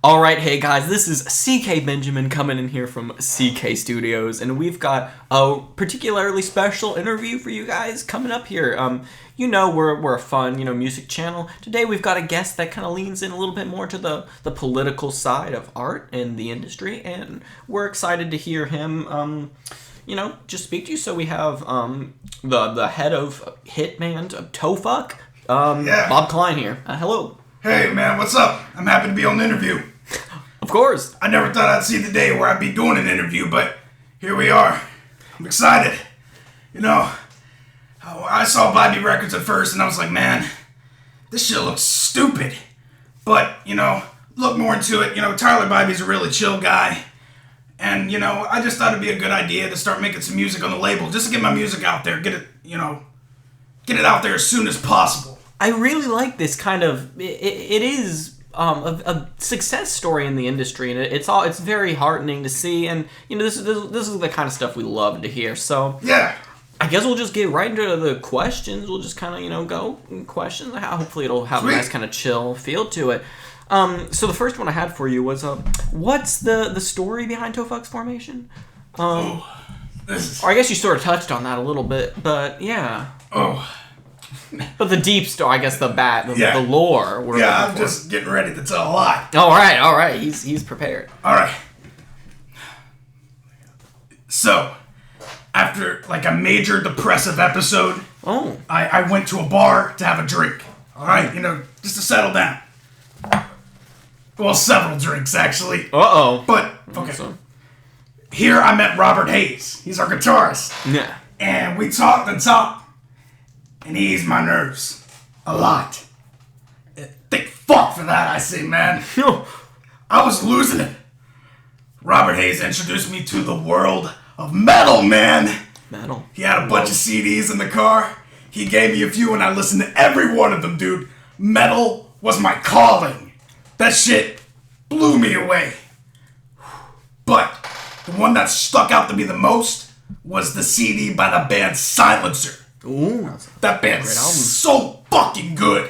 Alright, hey guys, this is Kris Benjamin coming in here from CK Studios, and we've got a particularly special interview for you guys coming up here. We're a fun, music channel. Today we've got a guest that kind of leans in a little bit more to the political side of art and the industry, and we're excited to hear him, just speak to you. So we have the head of hit band Toefuck, Bob Kline here. Hello. Hey man, what's up? I'm happy to be on the interview. Of course. I never thought I'd see the day where I'd be doing an interview, but here we are. I'm excited. I saw Bybi Records at first and I was like, man, this shit looks stupid. But, look more into it. Tyler Bybi's a really chill guy. And, I just thought it'd be a good idea to start making some music on the label. Just to get my music out there. Get it out there as soon as possible. I really like this kind of. It is a success story in the industry, and it's very heartening to see. And this is the kind of stuff we love to hear. So yeah, I guess we'll just get right into the questions. We'll just kind of go questions. Hopefully it'll have Sweet. a nice kind of chill feel to it. So the first one I had for you was what's the story behind Toefuck's formation? Or I guess you sort of touched on that a little bit, but yeah. But the deep story, I guess the lore. I'm just getting ready to tell a lie. All right. He's prepared. All right. So, after a major depressive episode, I went to a bar to have a drink. All right, just to settle down. Well, several drinks actually. But okay. Here I met Robert Hayes. He's our guitarist. Yeah. And we talked and talked. And he eased my nerves. A lot. Thank fuck for that, I say, man. I was losing it. Robert Hayes introduced me to the world of metal, man. Metal. He had a bunch of CDs in the car. He gave me a few and I listened to every one of them, dude. Metal was my calling. That shit blew me away. But the one that stuck out to me the most was the CD by the band Silencer. Ooh, that band's so fucking good.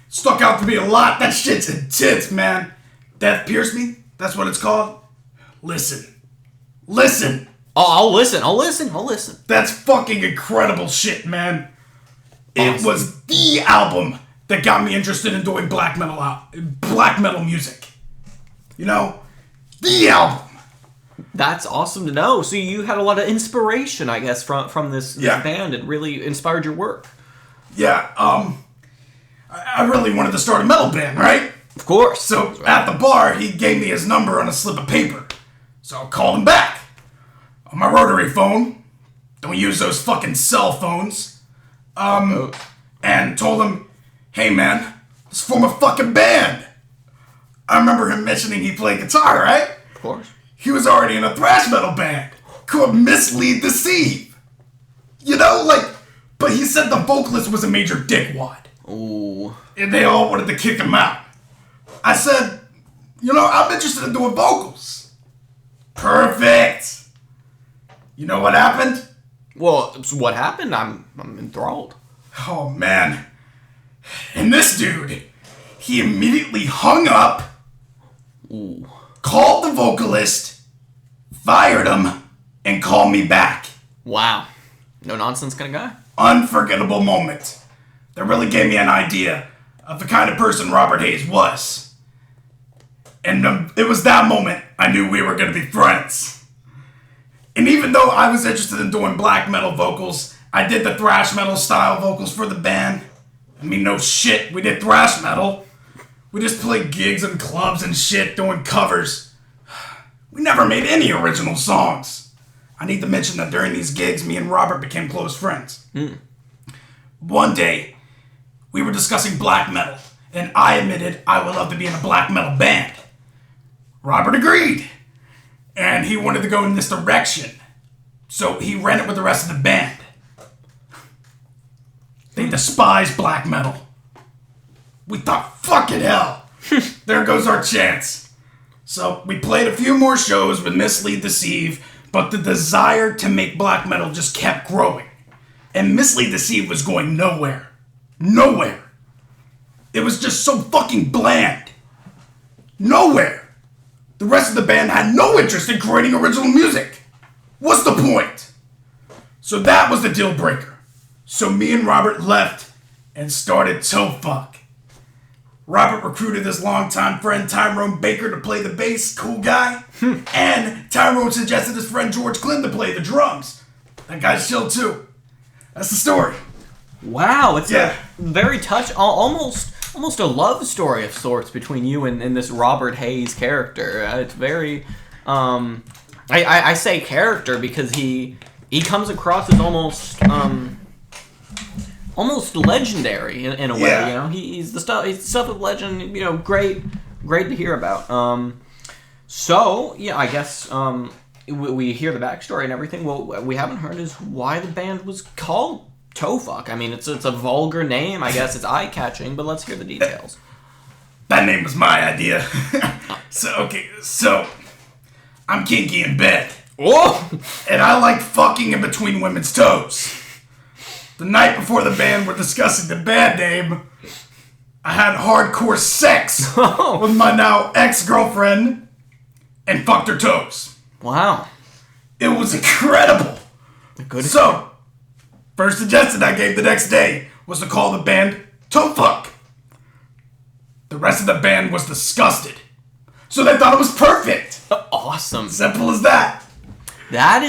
Stuck out to me a lot. That shit's intense, man. Death Pierce Me? That's what it's called? Listen. Oh, I'll listen. That's fucking incredible shit, man. Awesome. It was the album that got me interested in doing black metal music. The album. That's awesome to know. So you had a lot of inspiration, I guess, from this band. It really inspired your work. Yeah, I really wanted to start a metal band, right? Of course. So at the bar, he gave me his number on a slip of paper. So I called him back on my rotary phone. Don't use those fucking cell phones. And told him, hey man, let's form a fucking band. I remember him mentioning he played guitar, right? Of course. He was already in a thrash metal band called Mislead Deceive. But he said the vocalist was a major dickwad. Ooh. And they all wanted to kick him out. I said, I'm interested in doing vocals. Perfect. You know what happened? Well, what happened? I'm enthralled. Oh, man. And this dude, he immediately hung up. Ooh. Called the vocalist, fired him, and called me back. Wow. No nonsense kind of guy. Unforgettable moment. That really gave me an idea of the kind of person Robert Hayes was. And it was that moment I knew we were going to be friends. And even though I was interested in doing black metal vocals, I did the thrash metal style vocals for the band. I mean, no shit, we did thrash metal. We just played gigs and clubs and shit doing covers. We never made any original songs. I need to mention that during these gigs, me and Robert became close friends. One day, we were discussing black metal, and I admitted I would love to be in a black metal band. Robert agreed, and he wanted to go in this direction. So he ran it with the rest of the band. They despise black metal. We thought, fucking hell, there goes our chance. So we played a few more shows with Mislead Deceive, but the desire to make black metal just kept growing. And Mislead Deceive was going nowhere. Nowhere. It was just so fucking bland. Nowhere. The rest of the band had no interest in creating original music. What's the point? So that was the deal breaker. So me and Robert left and started Toefuck. Robert recruited his longtime friend Tyrone Baker to play the bass, cool guy. And Tyrone suggested his friend George Clem to play the drums. That guy's chill too. That's the story. Wow, it's a very almost a love story of sorts between you and this Robert Hayes character. It's very, I say character because he comes across as almost legendary in a way. You know, he's the stuff of legend. You know, great to hear about. So yeah, I guess we hear the backstory and everything. What we haven't heard is why the band was called Toefuck. I mean, it's a vulgar name. I guess it's eye-catching, but let's hear the details. That name was my idea. So I'm kinky in bed. Oh! And I like fucking in between women's toes. The night before the band were discussing the band name, I had hardcore sex with my now ex-girlfriend and fucked her toes. Wow. It was incredible. So, first suggestion I gave the next day was to call the band Toefuck. The rest of the band was disgusted. So they thought it was perfect. Awesome. Simple as that. That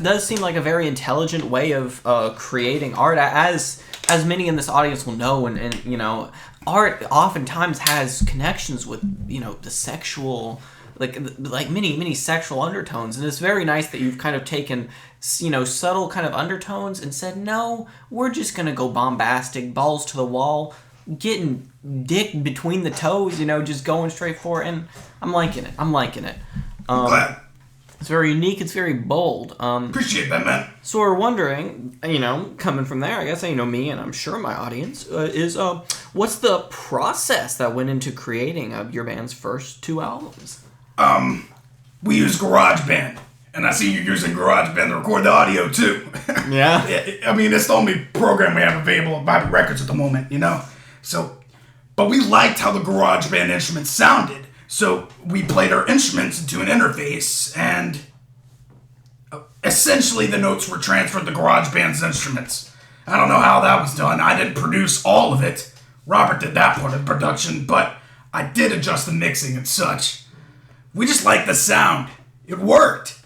does seem like a very intelligent way of creating art. As many in this audience will know, and you know, art oftentimes has connections with, you know, the sexual, like many sexual undertones, and it's very nice that you've kind of taken, you know, subtle kind of undertones and said, no, we're just gonna go bombastic, balls to the wall, getting dick between the toes, you know, just going straight for it, and I'm liking it. I'm glad. It's very unique. It's very bold. Appreciate that, man. So we're wondering, you know, coming from there, I guess, you know, me and I'm sure my audience is, what's the process that went into creating your band's first 2 albums? We use GarageBand, and I see you're using GarageBand to record the audio too. Yeah. I mean, it's the only program we have available at Bybi Records at the moment, you know. So, but we liked how the GarageBand instruments sounded. So we played our instruments into an interface, and essentially the notes were transferred to GarageBand's instruments. I don't know how that was done. I didn't produce all of it. Robert did that part of the production, but I did adjust the mixing and such. We just liked the sound. It worked.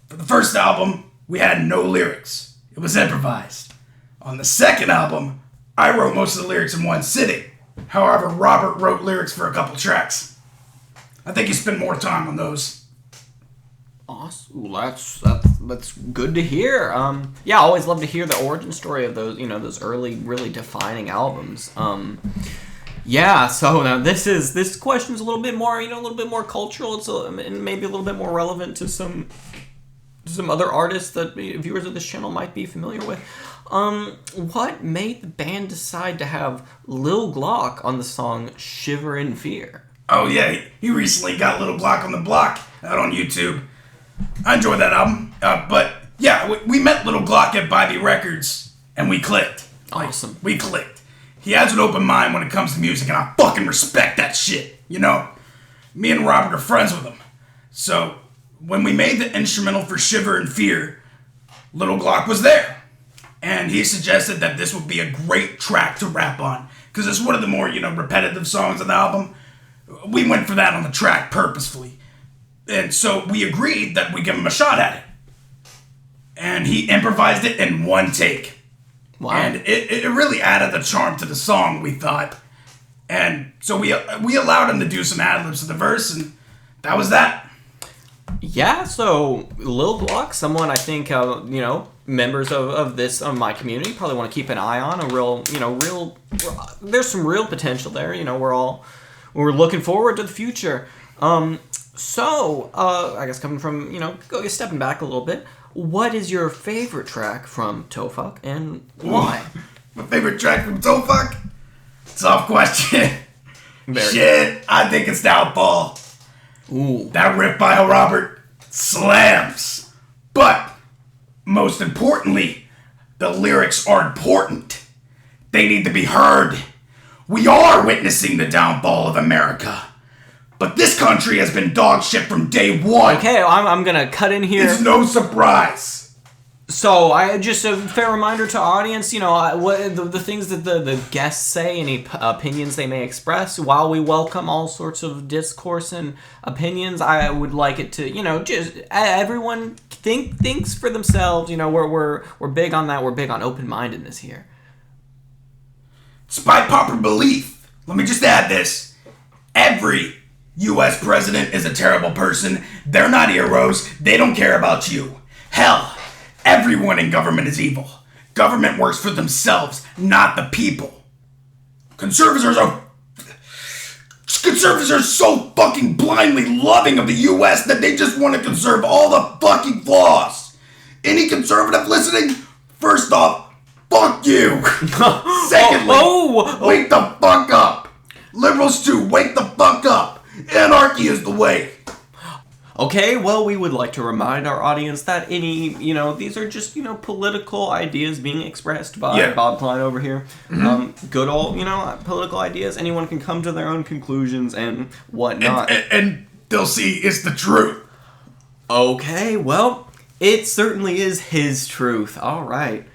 For the first album, we had no lyrics. It was improvised. On the second album, I wrote most of the lyrics in one sitting. However, Robert wrote lyrics for a couple tracks. I think you spend more time on those. Awesome. Well, that's good to hear. Yeah, I always love to hear the origin story of those, you know, those early, really defining albums. Yeah. So now this question's a little bit more, you know, a little bit more cultural. And maybe a little bit more relevant to some other artists that viewers of this channel might be familiar with. What made the band decide to have Lil Glock on the song "Shiver in Fear"? Oh yeah, he recently got Little Glock on the Block out on YouTube. I enjoyed that album. But yeah, we met Little Glock at Bybi Records, and we clicked. Awesome. We clicked. He has an open mind when it comes to music, and I fucking respect that shit, you know? Me and Robert are friends with him. So, when we made the instrumental for Shiver in Fear, Little Glock was there. And he suggested that this would be a great track to rap on, because it's one of the more, you know, repetitive songs on the album. We went for that on the track purposefully. And so we agreed that we give him a shot at it. And he improvised it in one take. Wow. And it really added the charm to the song, we thought. And so we allowed him to do some ad-libs to the verse, and that was that. Yeah, so Lil Glock, someone I think, you know, members of my community probably want to keep an eye on. There's some real potential there. You know, we're looking forward to the future. So, I guess coming from, you know, stepping back a little bit, what is your favorite track from Toefuck, and why? My favorite track from Toefuck? Tough question. Shit, I think it's Downfall. Ooh. That riff by Robert slams. But, most importantly, the lyrics are important. They need to be heard. We are witnessing the downfall of America. But this country has been dog shit from day one. Okay, I'm gonna cut in here. It's no surprise. So, just a fair reminder to audience, what the things that the guests say, any opinions they may express. While we welcome all sorts of discourse and opinions, I would like it to, just everyone thinks for themselves. We're big on that. We're big on open-mindedness here. Despite popular belief, let me just add this: every U.S. president is a terrible person. They're not heroes. They don't care about you. Hell. Everyone in government is evil. Government works for themselves, not the people. Conservatives are so fucking blindly loving of the U.S. that they just want to conserve all the fucking flaws. Any conservative listening? First off, fuck you. Secondly, wake the fuck up. Liberals too, wake the fuck up. Anarchy is the way. Okay, well, we would like to remind our audience that these are just, political ideas being expressed by Bob Kline over here. Mm-hmm. Good old, political ideas. Anyone can come to their own conclusions and whatnot. And they'll see it's the truth. Okay, well, it certainly is his truth. All right.